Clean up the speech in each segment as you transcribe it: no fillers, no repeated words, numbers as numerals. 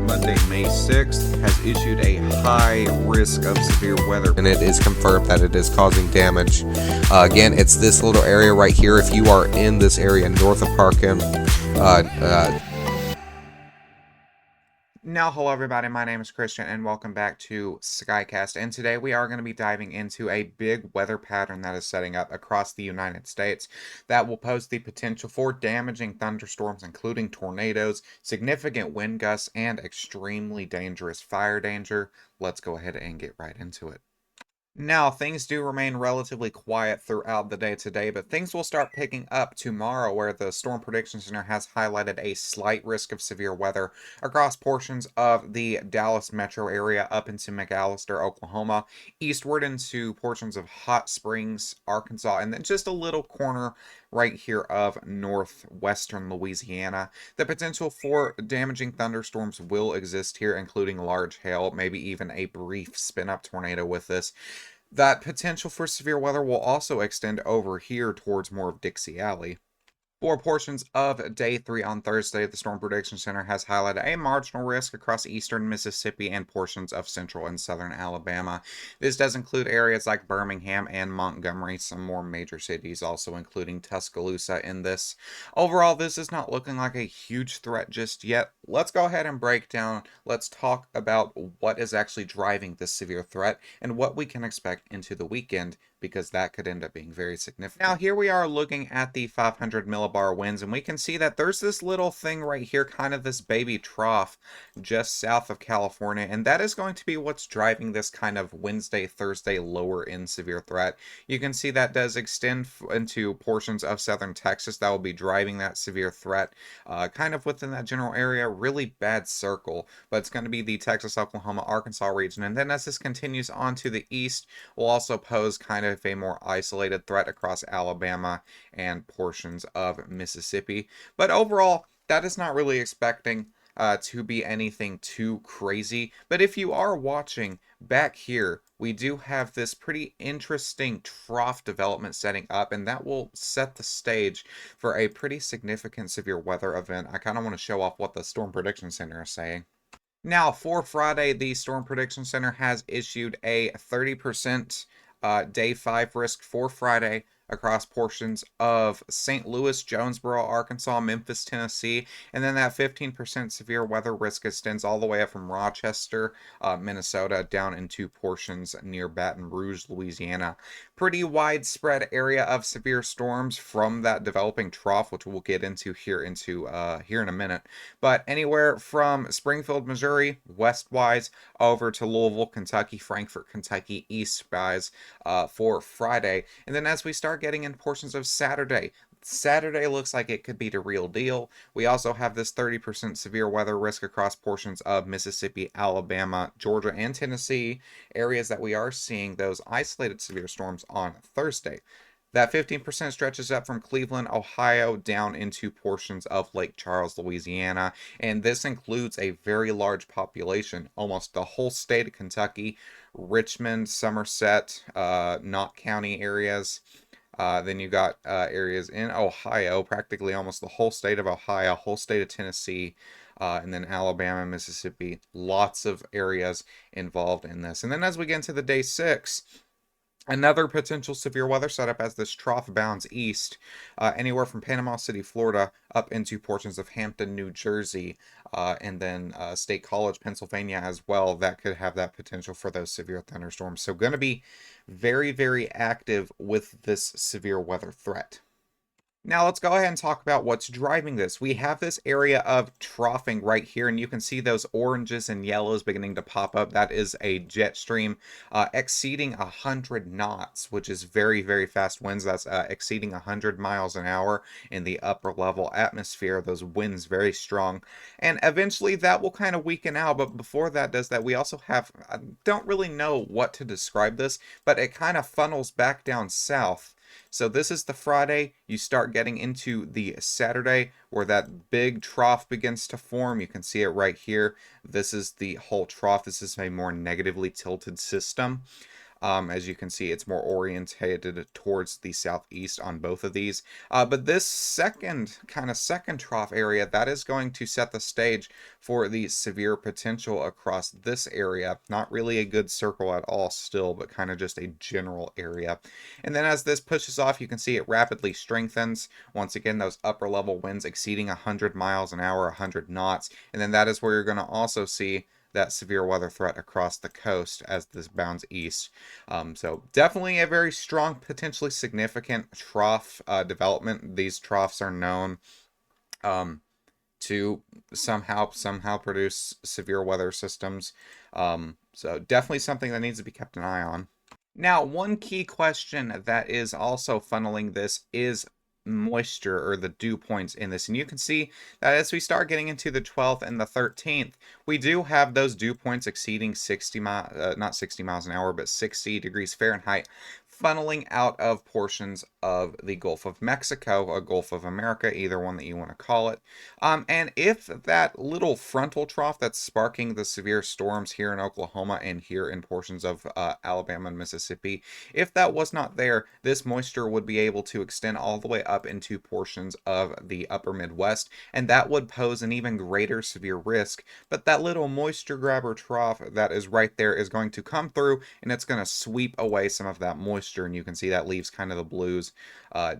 Monday, May 6th, has issued a high risk of severe weather, and it is confirmed that it is causing damage. Again, it's this little area right here. If you are in this area north of Parkin, Now, hello everybody, my name is Christian and welcome back to Skycast, and today we are going to be diving into a big weather pattern that is setting up across the United States that will pose the potential for damaging thunderstorms, including tornadoes, significant wind gusts, and extremely dangerous fire danger. Let's go ahead and get right into it. Now, things do remain relatively quiet throughout the day today, but things will start picking up tomorrow, where the Storm Prediction Center has highlighted a slight risk of severe weather across portions of the Dallas metro area up into McAlester, Oklahoma, eastward into portions of Hot Springs, Arkansas, and then just a little corner right here of northwestern Louisiana. The potential for damaging thunderstorms will exist here, including large hail, maybe even a brief spin-up tornado with this. That potential for severe weather will also extend over here towards more of Dixie Alley. For portions of day 3 on Thursday, the Storm Prediction Center has highlighted a marginal risk across eastern Mississippi and portions of central and southern Alabama. This does include areas like Birmingham and Montgomery, some more major cities also including Tuscaloosa in this. Overall, this is not looking like a huge threat just yet. Let's go ahead and break down. Let's talk about what is actually driving this severe threat and what we can expect into the weekend, because that could end up being very significant. Now, here we are looking at the 500 millibar winds, and we can see that there's this little thing right here, kind of this baby trough just south of California, and that is going to be what's driving this kind of Wednesday, Thursday lower end severe threat. You can see that does extend into portions of southern Texas. That will be driving that severe threat kind of within that general area. Really bad circle, but it's going to be the Texas, Oklahoma, Arkansas region, and then as this continues on to the east, will also pose kind of a more isolated threat across Alabama and portions of Mississippi. But overall, that is not really expecting to be anything too crazy. But if you are watching back here, we do have this pretty interesting trough development setting up, and that will set the stage for a pretty significant severe weather event. I kind of want to show off what the Storm Prediction Center is saying. Now, for Friday, the Storm Prediction Center has issued a 30% day 5 risk for Friday across portions of St. Louis, Jonesboro, Arkansas, Memphis, Tennessee, and then that 15% severe weather risk extends all the way up from Rochester, Minnesota, down into portions near Baton Rouge, Louisiana. Pretty widespread area of severe storms from that developing trough, which we'll get into here in a minute. But anywhere from Springfield, Missouri, westwise, over to Louisville, Kentucky, Frankfort, Kentucky, eastwise for Friday. And then as we start getting in portions of Saturday looks like it could be the real deal. We also have this 30% severe weather risk across portions of Mississippi, Alabama, Georgia, and Tennessee, areas that we are seeing those isolated severe storms on Thursday. That 15% stretches up from Cleveland, Ohio, down into portions of Lake Charles, Louisiana, and this includes a very large population, almost the whole state of Kentucky, Richmond, Somerset, Knott County areas. Then you got areas in Ohio, practically almost the whole state of Ohio, whole state of Tennessee, and then Alabama, Mississippi. Lots of areas involved in this. And then as we get into the day 6, another potential severe weather setup as this trough bounds east, anywhere from Panama City, Florida, up into portions of Hampton, New Jersey, and then State College, Pennsylvania as well. That could have that potential for those severe thunderstorms. So going to be very, very active with this severe weather threat. Now let's go ahead and talk about what's driving this. We have this area of troughing right here, and you can see those oranges and yellows beginning to pop up. That is a jet stream exceeding 100 knots, which is very, very fast winds. That's exceeding 100 miles an hour in the upper level atmosphere. Those winds very strong. And eventually that will kind of weaken out, but before that does that, we also have, I don't really know what to describe this, but it kind of funnels back down south. So this is the Friday. You start getting into the Saturday where that big trough begins to form. You can see it right here. This is the whole trough. This is a more negatively tilted system. As you can see, it's more orientated towards the southeast on both of these. But this second trough area, that is going to set the stage for the severe potential across this area. Not really a good circle at all still, but kind of just a general area. And then as this pushes off, you can see it rapidly strengthens. Once again, those upper level winds exceeding 100 miles an hour, 100 knots. And then that is where you're going to also see that severe weather threat across the coast as this bounds east. So definitely a very strong, potentially significant trough development. These troughs are known to somehow produce severe weather systems. So definitely something that needs to be kept an eye on. Now, one key question that is also funneling this is moisture, or the dew points in this. And you can see that as we start getting into the 12th and the 13th, we do have those dew points exceeding 60 not 60 miles an hour, but 60 degrees Fahrenheit, funneling out of portions of the Gulf of Mexico, or Gulf of America, either one that you want to call it. And if that little frontal trough that's sparking the severe storms here in Oklahoma and here in portions of Alabama and Mississippi, if that was not there, this moisture would be able to extend all the way up into portions of the upper Midwest, and that would pose an even greater severe risk. But that little moisture grabber trough that is right there is going to come through, and it's going to sweep away some of that moisture. And you can see that leaves kind of the blues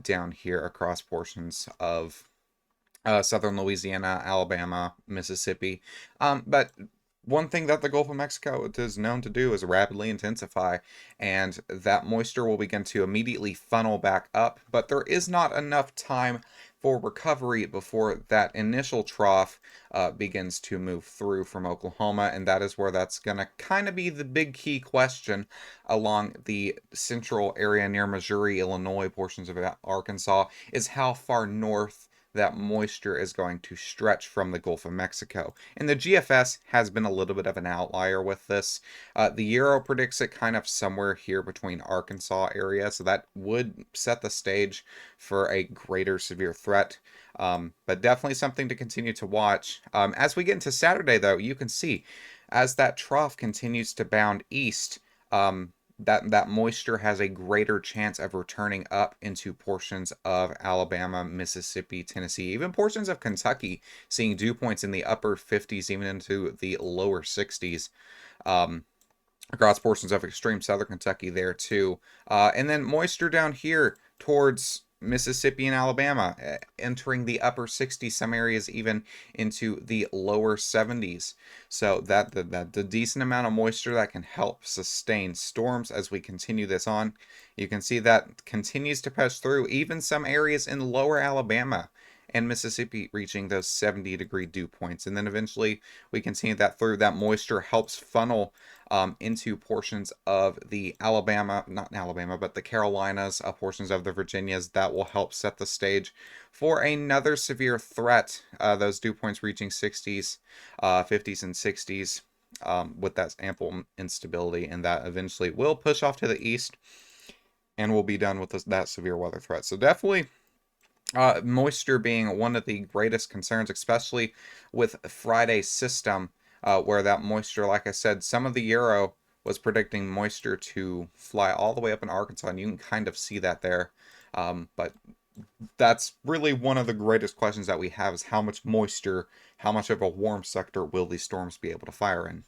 down here across portions of southern Louisiana, Alabama, Mississippi. But one thing that the Gulf of Mexico is known to do is rapidly intensify, and that moisture will begin to immediately funnel back up, but there is not enough time for recovery before that initial trough begins to move through from Oklahoma, and that is where that's going to kind of be the big key question along the central area near Missouri, Illinois, portions of Arkansas, is how far north that moisture is going to stretch from the Gulf of Mexico. And the GFS has been a little bit of an outlier with this. The Euro predicts it kind of somewhere here between Arkansas area, so that would set the stage for a greater severe threat. But definitely something to continue to watch. As we get into Saturday, though, you can see as that trough continues to bound east, that moisture has a greater chance of returning up into portions of Alabama, Mississippi, Tennessee, even portions of Kentucky, seeing dew points in the upper 50s, even into the lower 60s. Across portions of extreme southern Kentucky there too. And then moisture down here towards Mississippi and Alabama, entering the upper 60s, some areas even into the lower 70s. So that the decent amount of moisture that can help sustain storms as we continue this on. You can see that continues to push through even some areas in lower Alabama and Mississippi reaching those 70-degree dew points. And then eventually we continue that through. That moisture helps funnel into portions of the not Alabama, but the Carolinas, portions of the Virginias. That will help set the stage for another severe threat. Those dew points reaching 60s, 50s, and 60s with that ample instability. And that eventually will push off to the east and we'll be done with that severe weather threat. So definitely moisture being one of the greatest concerns, especially with Friday's system, where that moisture, like I said, some of the Euro was predicting moisture to fly all the way up in Arkansas, and you can kind of see that there. But that's really one of the greatest questions that we have is how much moisture, how much of a warm sector will these storms be able to fire in?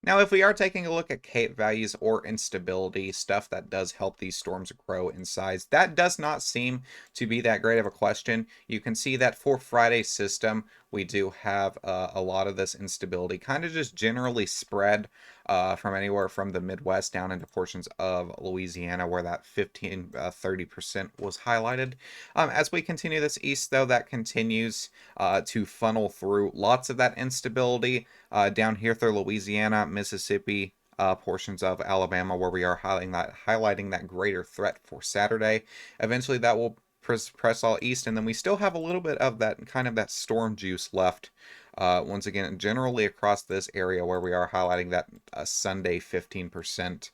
Now, if we are taking a look at Cape values or instability, stuff that does help these storms grow in size, that does not seem to be that great of a question. You can see that for Friday's system, we do have a lot of this instability kind of just generally spread from anywhere from the Midwest down into portions of Louisiana where that 30% was highlighted. As we continue this east, though, that continues to funnel through lots of that instability down here through Louisiana, Mississippi, portions of Alabama where we are highlighting that greater threat for Saturday. Eventually that will press all east, and then we still have a little bit of that kind of that storm juice left. Once again, generally across this area where we are highlighting that Sunday 15%,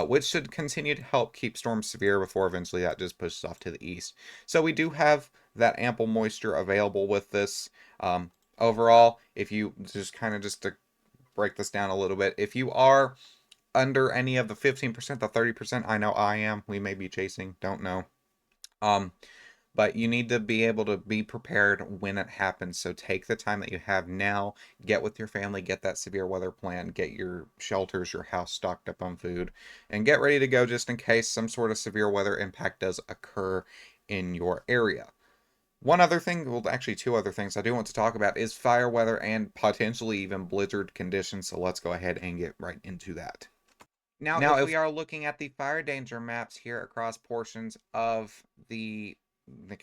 which should continue to help keep storms severe before eventually that just pushes off to the east. So we do have that ample moisture available with this. Overall, if you just to break this down a little bit, if you are under any of the 15%, the 30%. I know I am. We may be chasing, don't know. Um, but you need to be able to be prepared when it happens. So take the time that you have now, get with your family, get that severe weather plan, get your shelters, your house stocked up on food, and get ready to go just in case some sort of severe weather impact does occur in your area. One other thing, well, actually, two other things I do want to talk about is fire weather and potentially even blizzard conditions. So let's go ahead and get right into that. Now, if we are looking at the fire danger maps here across portions of the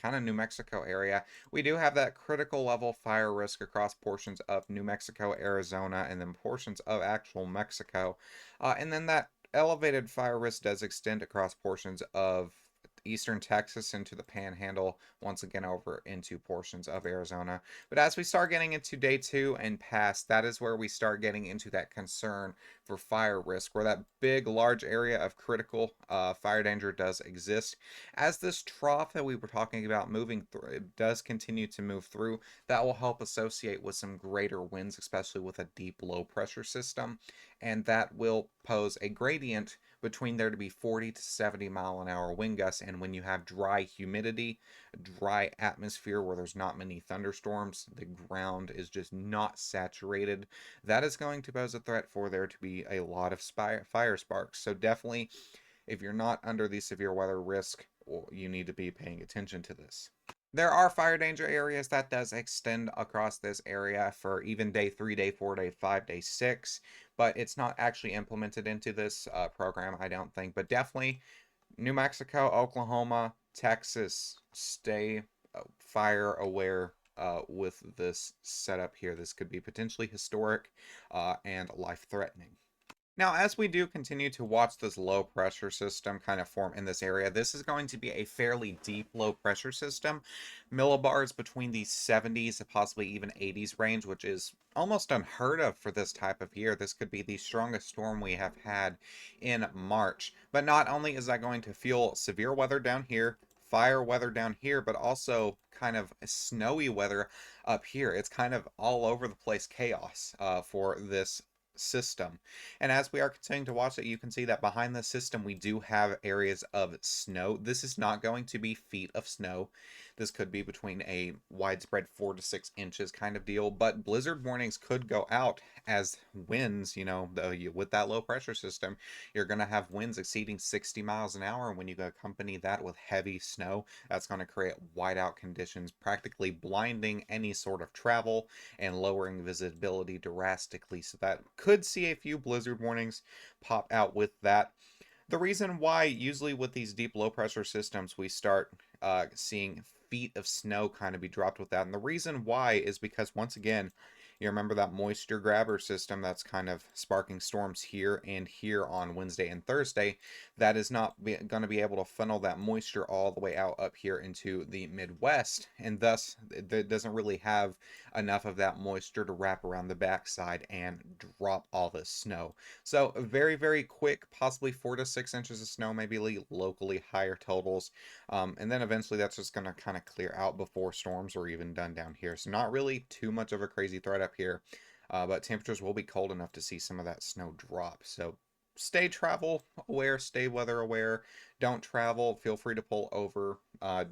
kind of New Mexico area, we do have that critical level fire risk across portions of New Mexico, Arizona, and then portions of actual Mexico. And then that elevated fire risk does extend across portions of eastern Texas into the Panhandle, once again over into portions of Arizona. But as we start getting into day 2 and past, that is where we start getting into that concern for fire risk, where that big, large area of critical fire danger does exist. As this trough that we were talking about moving through, it does continue to move through, that will help associate with some greater winds, especially with a deep low pressure system, and that will pose a gradient between there to be 40 to 70 mile an hour wind gusts. And when you have dry humidity, dry atmosphere where there's not many thunderstorms, the ground is just not saturated, that is going to pose a threat for there to be a lot of fire sparks. So definitely, if you're not under the severe weather risk, you need to be paying attention to this. There are fire danger areas that does extend across this area for even day 3, day 4, day 5, day 6, but it's not actually implemented into this program, I don't think. But definitely New Mexico, Oklahoma, Texas, stay fire aware with this setup here. This could be potentially historic and life-threatening. Now, as we do continue to watch this low pressure system kind of form in this area, this is going to be a fairly deep low pressure system. Millibars between the 70s and possibly even 80s range, which is almost unheard of for this type of year. This could be the strongest storm we have had in March. But not only is that going to fuel severe weather down here, fire weather down here, but also kind of snowy weather up here. It's kind of all over the place chaos for this system. And as we are continuing to watch it, you can see that behind the system we do have areas of snow. This is not going to be feet of snow. This could be between a widespread 4 to 6 inches kind of deal, but blizzard warnings could go out as winds, with that low pressure system, you're going to have winds exceeding 60 miles an hour. When you accompany that with heavy snow, that's going to create whiteout conditions, practically blinding any sort of travel and lowering visibility drastically. So that could see a few blizzard warnings pop out with that. The reason why usually with these deep low pressure systems we start seeing feet of snow kind of be dropped with that, and the reason why is because, once again, you remember that moisture grabber system that's kind of sparking storms here and here on Wednesday and Thursday. That is not going to be able to funnel that moisture all the way out up here into the Midwest, and thus it doesn't really have enough of that moisture to wrap around the backside and drop all the snow. So very, very quick, possibly 4 to 6 inches of snow, maybe locally higher totals. And then eventually that's just going to kind of clear out before storms are even done down here. So not really too much of a crazy threat up here, but temperatures will be cold enough to see some of that snow drop. So stay travel aware, stay weather aware. Don't travel. Feel free to pull over.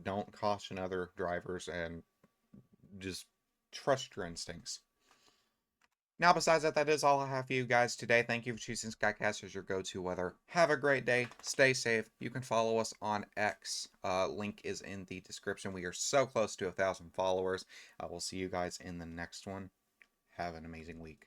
Don't caution other drivers, and just trust your instincts. Now, besides that, that is all I have for you guys today. Thank you for choosing Skycast as your go-to weather. Have a great day. Stay safe. You can follow us on X. Link is in the description. We are so close to 1,000 followers. I will see you guys in the next one. Have an amazing week.